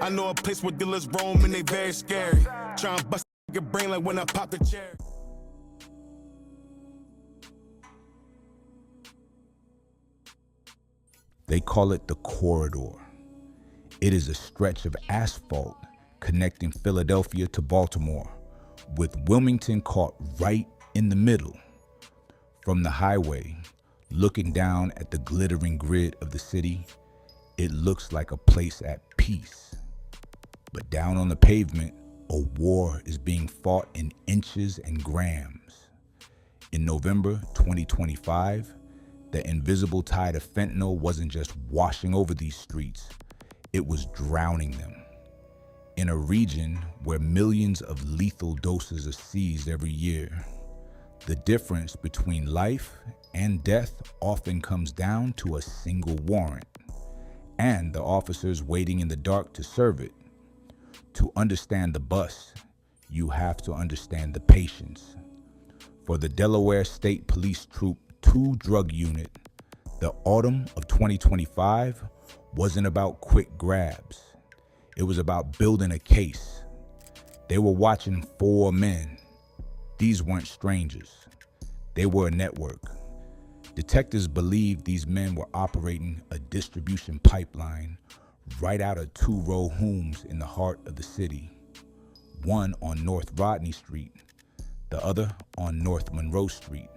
I know a place where dealers roam and they very scary. Try and bust your brain like when I pop the cherry. They call it the corridor. It is a stretch of asphalt connecting Philadelphia to Baltimore, with Wilmington caught right in the middle. From the highway, looking down at the glittering grid of the city, it looks like a place at peace. But down on the pavement, a war is being fought in inches and grams. In November 2025, the invisible tide of fentanyl wasn't just washing over these streets, it was drowning them. In a region where millions of lethal doses are seized every year, the difference between life and death often comes down to a single warrant, and the officers waiting in the dark to serve it. To understand the bust, you have to understand the patience. For the Delaware State Police Troop 2 drug unit, the autumn of 2025 wasn't about quick grabs. It was about building a case. They were watching 4 men. These weren't strangers. They were a network. Detectives believed these men were operating a distribution pipeline right out of 2 row homes in the heart of the city. One on North Rodney Street, the other on North Monroe Street.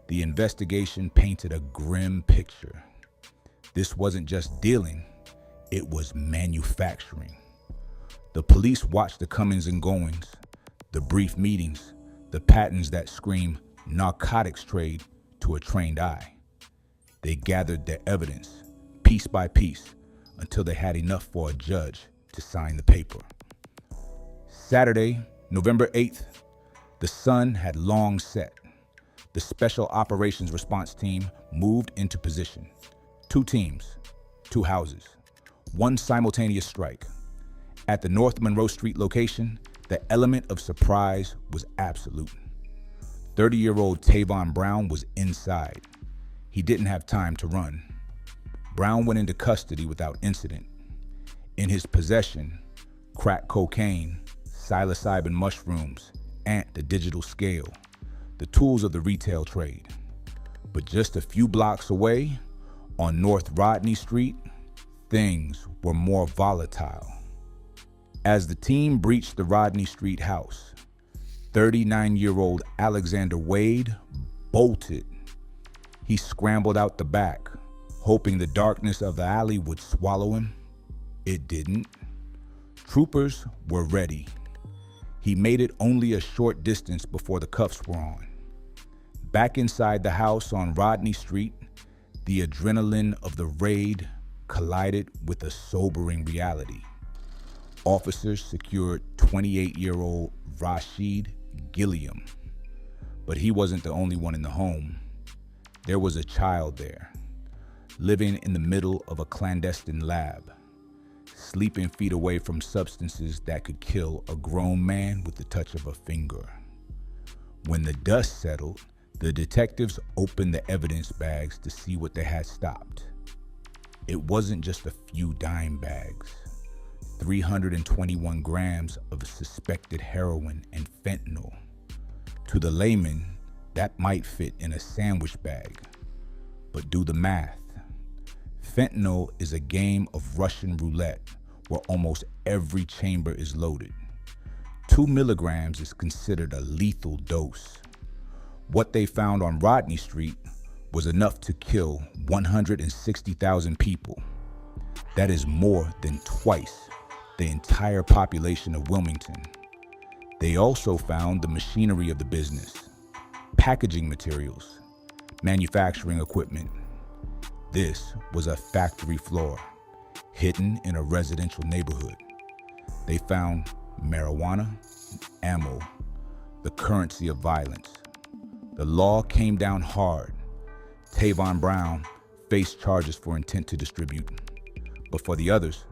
The investigation painted a grim picture. This wasn't just dealing, it was manufacturing. The police watched the comings and goings, the brief meetings, the patterns that scream narcotics trade to a trained eye. They gathered their evidence, piece by piece, until they had enough for a judge to sign the paper. Saturday, November 8th, the sun had long set. The Special Operations Response Team moved into position. 2 teams, 2 houses, 1 simultaneous strike. At the North Monroe Street location, the element of surprise was absolute. 30-year-old Tavon Brown was inside. He didn't have time to run. Brown went into custody without incident. In his possession, crack cocaine, psilocybin mushrooms, and the digital scale, the tools of the retail trade. But just a few blocks away, on North Rodney Street, things were more volatile. As the team breached the Rodney Street house, 39-year-old Alexander Wade bolted. He scrambled out the back, hoping the darkness of the alley would swallow him. It didn't. Troopers were ready. He made it only a short distance before the cuffs were on. Back inside the house on Rodney Street, the adrenaline of the raid collided with a sobering reality. Officers secured 28-year-old Rashid Gilliam, but he wasn't the only one in the home. There was a child there, living in the middle of a clandestine lab, sleeping feet away from substances that could kill a grown man with the touch of a finger. When the dust settled, the detectives opened the evidence bags to see what they had stopped. It wasn't just a few dime bags. 321 grams of suspected heroin and fentanyl. To the layman, that might fit in a sandwich bag. But do the math. Fentanyl is a game of Russian roulette where almost every chamber is loaded. 2 milligrams is considered a lethal dose. What they found on Rodney Street was enough to kill 160,000 people. That is more than twice the entire population of Wilmington. They also found the machinery of the business, packaging materials, manufacturing equipment. This was a factory floor, hidden in a residential neighborhood. They found marijuana, ammo, the currency of violence. The law came down hard. Tavon Brown faced charges for intent to distribute, but for the others,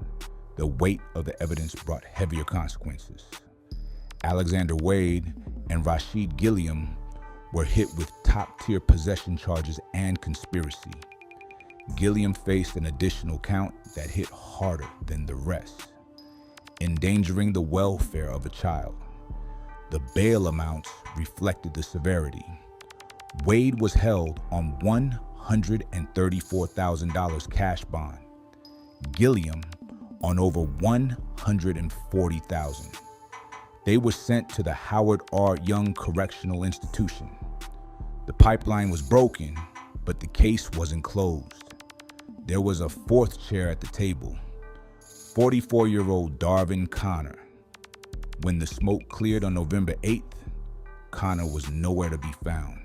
the weight of the evidence brought heavier consequences. Alexander Wade and Rashid Gilliam were hit with top-tier possession charges and conspiracy. Gilliam faced an additional count that hit harder than the rest. endangering the welfare of a child. The bail amounts reflected the severity. Wade was held on $134,000 cash bond. Gilliam on over $140,000. They were sent to the Howard R. Young Correctional Institution. The pipeline was broken, but the case wasn't closed. There was a fourth chair at the table, 44-year-old Darvin Connor. When the smoke cleared on November 8th, Connor was nowhere to be found.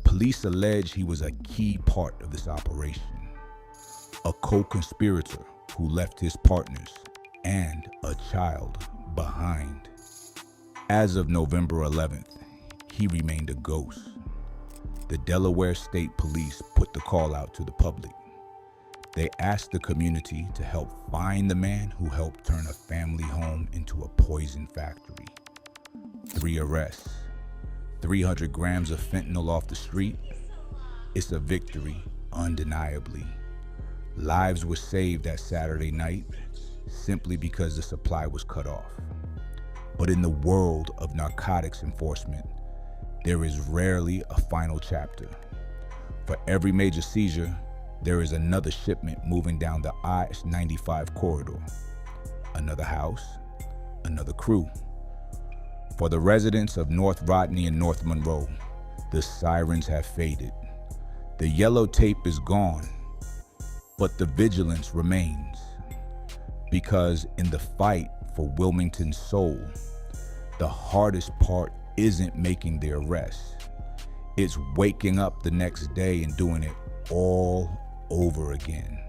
Police allege he was a key part of this operation, a co-conspirator who left his partners and a child behind. As of November 11th, he remained a ghost. The Delaware State Police put the call out to the public. They asked the community to help find the man who helped turn a family home into a poison factory. 3 arrests, 300 grams of fentanyl off the street. It's a victory, undeniably. Lives were saved that Saturday night simply because the supply was cut off. But in the world of narcotics enforcement, there is rarely a final chapter. For every major seizure, there is another shipment moving down the I-95 corridor. Another house, another crew. For the residents of North Rodney and North Monroe, the sirens have faded. The yellow tape is gone, but the vigilance remains. Because in the fight for Wilmington's soul, the hardest part isn't making the arrest. It's waking up the next day and doing it all over again.